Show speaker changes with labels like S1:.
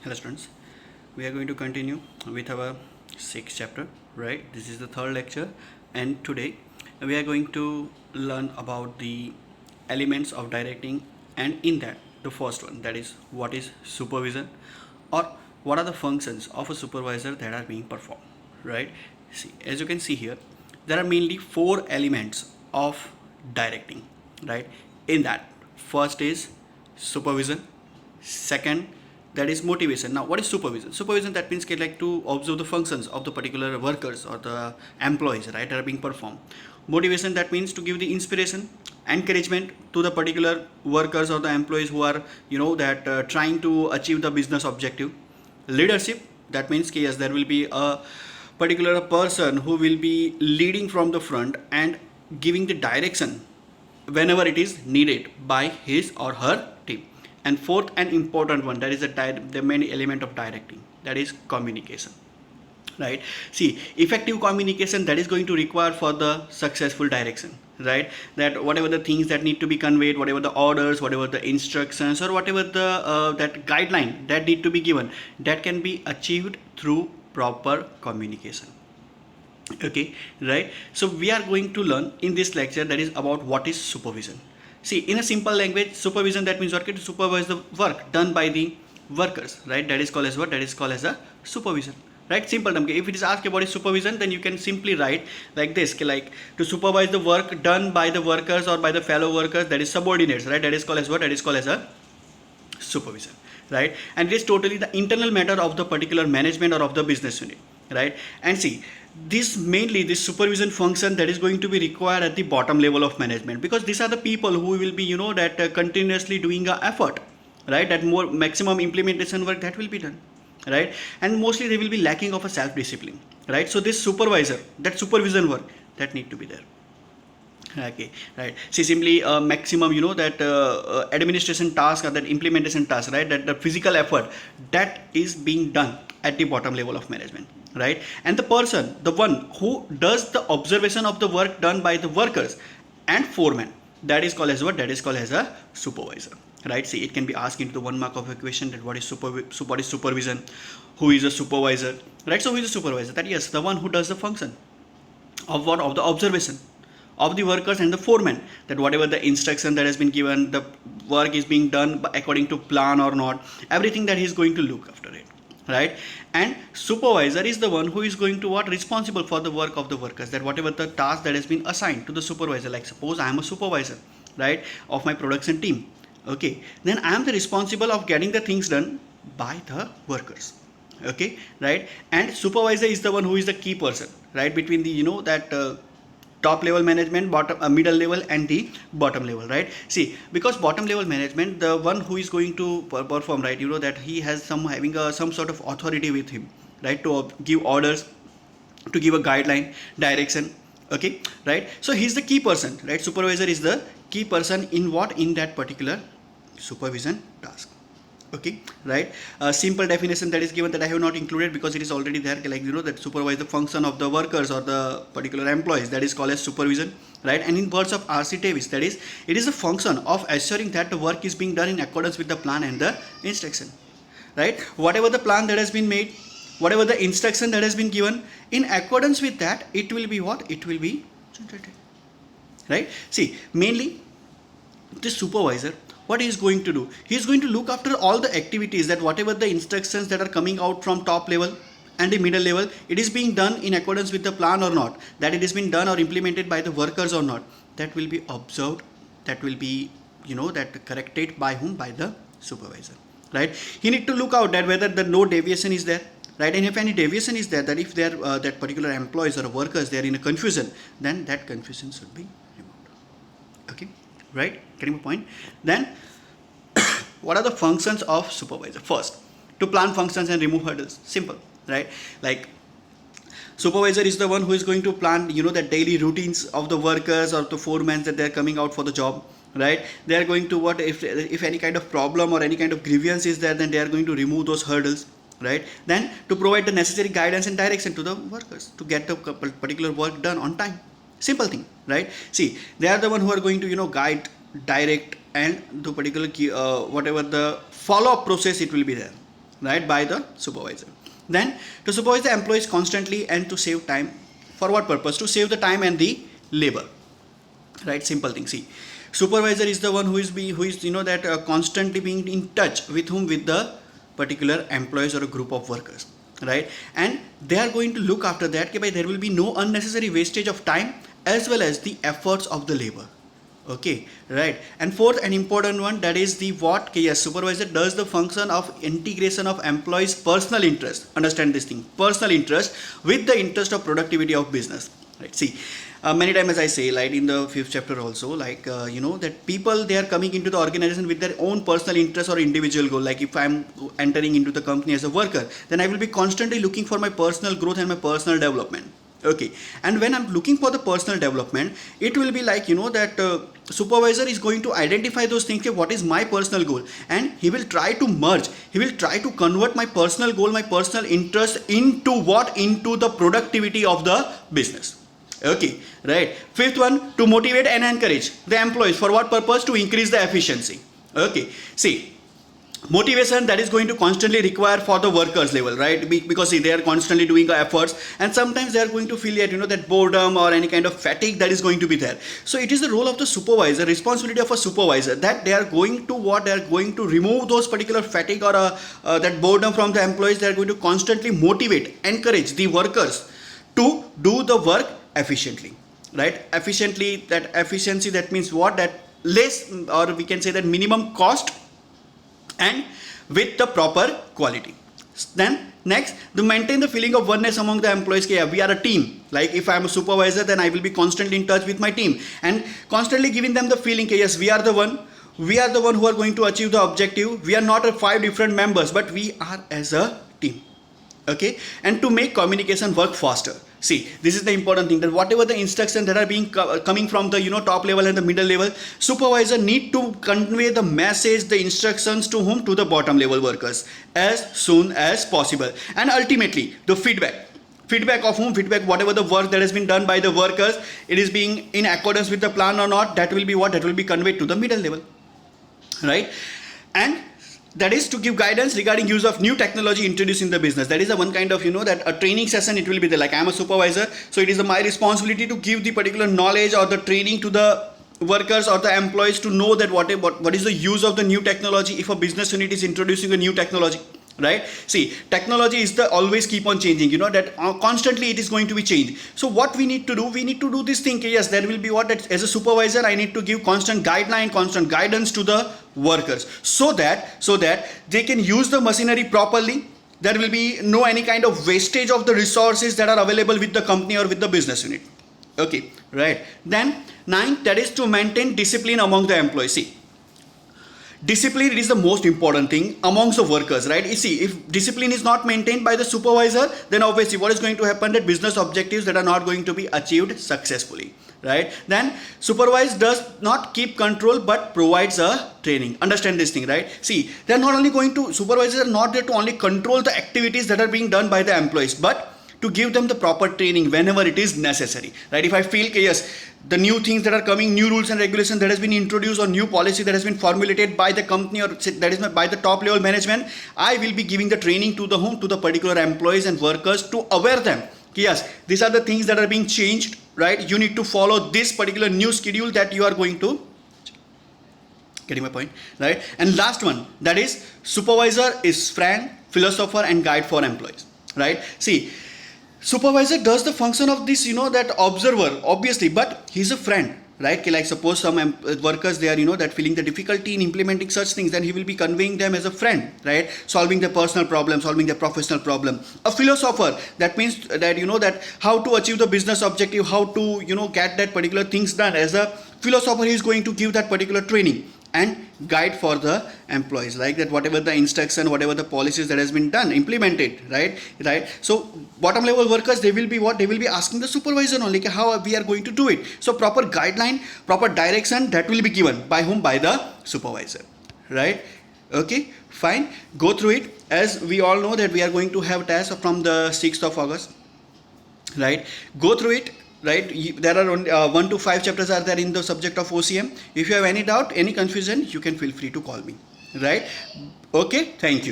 S1: Hello students, we are going to continue with our sixth chapter, right? This is the third lecture, and today we are going to learn about the elements of directing, and in that the first one, that is what is supervision, or what are the functions of a supervisor that are being performed, right? See, as you can see here, there are mainly four elements of directing, right? In that, first is supervision, second, that is motivation. Now what is supervision? That means like to observe the functions of the particular workers or the employees, right, that are being performed. Motivation, that means to give the inspiration, encouragement to the particular workers or the employees who are that trying to achieve the business objective. Leadership, that means yes, there will be a particular person who will be leading from the front and giving the direction whenever it is needed by his or her team. And fourth and important one, that is the main element of directing, that is communication, right? See, effective communication, that is going to require for the successful direction, right? That whatever the things that need to be conveyed, whatever the orders, whatever the instructions, or whatever the that guideline that need to be given, that can be achieved through proper communication. Okay, right? So we are going to learn in this lecture, that is about what is supervision. See, in a simple language, supervision, that means what? To supervise the work done by the workers, right? That is called as what? That is called as a supervision, right? Simple term. If it is asked about supervision, then you can simply write like this, like to supervise the work done by the workers or by the fellow workers, that is subordinates, right? That is called as what? That is called as a supervision, right? And it is totally the internal matter of the particular management or of the business unit, right? And see, this supervision function, that is going to be required at the bottom level of management, because these are the people who will be that continuously doing a effort, right? That more maximum implementation work that will be done, right? And mostly they will be lacking of a self discipline, right? So this supervisor, that supervision work, that need to be there. Okay, right. See, simply maximum that administration task or that implementation task, right, that the physical effort that is being done at the bottom level of management, right? And the person, the one who does the observation of the work done by the workers and foreman, that is called as what? That is called as a supervisor, right? See, it can be asked into the 1 mark of a question, that what is supervision, who is a supervisor, right? So who is a supervisor? That yes, the one who does the function of what? Of the observation of the workers and the foreman, that whatever the instruction that has been given, the work is being done according to plan or not, everything that he is going to look after it, right? And supervisor is the one who is going to what? Responsible for the work of the workers, that whatever the task that has been assigned to the supervisor, like suppose I am a supervisor, right, of my production team, okay, then I am the responsible of getting the things done by the workers, okay, right? And supervisor is the one who is the key person, right, between the that top level management, bottom middle level, and the bottom level, right? See, because bottom level management, the one who is going to perform, right, that he has having some sort of authority with him, right, to give orders, to give a guideline, direction, okay, right? So he's the key person, right? Supervisor is the key person in what? In that particular supervision task, okay, right? Simple definition that is given, that I have not included because it is already there, like that supervise the function of the workers or the particular employees, that is called as supervision, right? And in words of R.C. Davis, that is, it is a function of assuring that the work is being done in accordance with the plan and the instruction, right? Whatever the plan that has been made, whatever the instruction that has been given, in accordance with that, it will be what? It will be generated, right? See, mainly the supervisor, what he is going to do? He is going to look after all the activities, that whatever the instructions that are coming out from top level and the middle level, it is being done in accordance with the plan or not, that it has been done or implemented by the workers or not, that will be observed, that will be that corrected by whom? By the supervisor, right? He need to look out that whether the no deviation is there, right? And if any deviation is there, that if they are that particular employees or workers, they are in a confusion, then that confusion should be removed, okay, right? Getting my point? Then what are the functions of supervisor? First, to plan functions and remove hurdles. Simple, right? Like supervisor is the one who is going to plan the daily routines of the workers or the foremen, that they are coming out for the job, right? They are going to what? If any kind of problem or any kind of grievance is there, then they are going to remove those hurdles, right? Then to provide the necessary guidance and direction to the workers to get the particular work done on time. Simple thing, right? See, they are the one who are going to guide, direct, and the particular whatever the follow-up process, it will be there, right, by the supervisor. Then to supervise the employees constantly and to save time. For what purpose? To save the time and the labor, right? Simple thing. See, supervisor is the one who is that constantly being in touch with whom, with the particular employees or a group of workers, right? And they are going to look after that कि भाई there will be no unnecessary wastage of time as well as the efforts of the labor. Okay, right. And fourth and important one, that is the what? Okay, yes, supervisor does the function of integration of employees' personal interest. Understand this thing, personal interest with the interest of productivity of business. Right. See, many times as I say, like in the 5th chapter also, like that people, they are coming into the organization with their own personal interest or individual goal. Like if I'm entering into the company as a worker, then I will be constantly looking for my personal growth and my personal development. Okay, and when I'm looking for the personal development, it will be like that supervisor is going to identify those things. What is my personal goal, and he will try to merge, he will try to convert my personal goal, my personal interest into what? Into the productivity of the business. Okay, right. Fifth one, to motivate and encourage the employees. For what purpose? To increase the efficiency. Okay, see, motivation that is going to constantly require for the workers level, right? Because see, they are constantly doing efforts, and sometimes they are going to feel that boredom or any kind of fatigue that is going to be there. So it is the role of the supervisor, responsibility of a supervisor, that they are going to what? They are going to remove those particular fatigue or that boredom from the employees. They are going to constantly motivate, encourage the workers to do the work efficiently, right? Efficiently, that efficiency, that means what? That less, or we can say that minimum cost and with the proper quality. Then next, to maintain the feeling of oneness among the employees. We are a team. Like if I am a supervisor, then I will be constantly in touch with my team and constantly giving them the feeling, yes, we are the one who are going to achieve the objective. We are not 5 different members, but we are as a team. Okay, and to make communication work faster. See, this is the important thing, that whatever the instructions that are being coming from the top level and the middle level, supervisor need to convey the message, the instructions to whom? To the bottom level workers as soon as possible. And ultimately the feedback of whom? Feedback, whatever the work that has been done by the workers, it is being in accordance with the plan or not, that will be what? That will be conveyed to the middle level, right? And that is to give guidance regarding use of new technology introduced in the business. That is a one kind of that a training session it will be there. Like I am a supervisor, so it is my responsibility to give the particular knowledge or the training to the workers or the employees to know that what is the use of the new technology if a business unit is introducing a new technology, right? See, technology is the always keep on changing, that constantly it is going to be changed. So what we need to do this thing. Yes, there will be what? That as a supervisor I need to give constant guideline, constant guidance to the workers so that they can use the machinery properly. There will be no any kind of wastage of the resources that are available with the company or with the business unit. Okay, right. Then 9th, that is to maintain discipline among the employees. See, discipline is the most important thing amongst the workers, right? You see, if discipline is not maintained by the supervisor, then obviously what is going to happen? That business objectives that are not going to be achieved successfully, right? Then supervisor does not keep control but provides a training. Understand this thing, right? See, they are not only going to, supervisors are not there to only control the activities that are being done by the employees, but to give them the proper training whenever it is necessary, right? If I feel, yes, the new things that are coming, new rules and regulations that has been introduced or new policy that has been formulated by the company or that is by the top level management, I will be giving the training to the particular employees and workers to aware them. Yes, these are the things that are being changed, right? You need to follow this particular new schedule that you are going to. Getting my point, right? And last one, that is supervisor is friend, philosopher and guide for employees, right? See, supervisor does the function of this, that observer, obviously, but he's a friend, right? Like suppose some workers, they are, that feeling the difficulty in implementing such things, then he will be conveying them as a friend, right? Solving their personal problem, solving their professional problem. A philosopher, that means that, that how to achieve the business objective, how to, get that particular things done. As a philosopher, he is going to give that particular training and guide for the employees, like that whatever the instruction, whatever the policies that has been done, implemented, right? So bottom level workers, they will be what? They will be asking the supervisor only how we are going to do it. So proper guideline, proper direction, that will be given by whom? By the supervisor, right? Okay, fine. Go through it. As we all know that we are going to have tests from the 6th of August, right? Go through it. Right, there are only 1 to 5 chapters are there in the subject of OCM. If you have any doubt, any confusion, you can feel free to call me, right? Okay, thank you.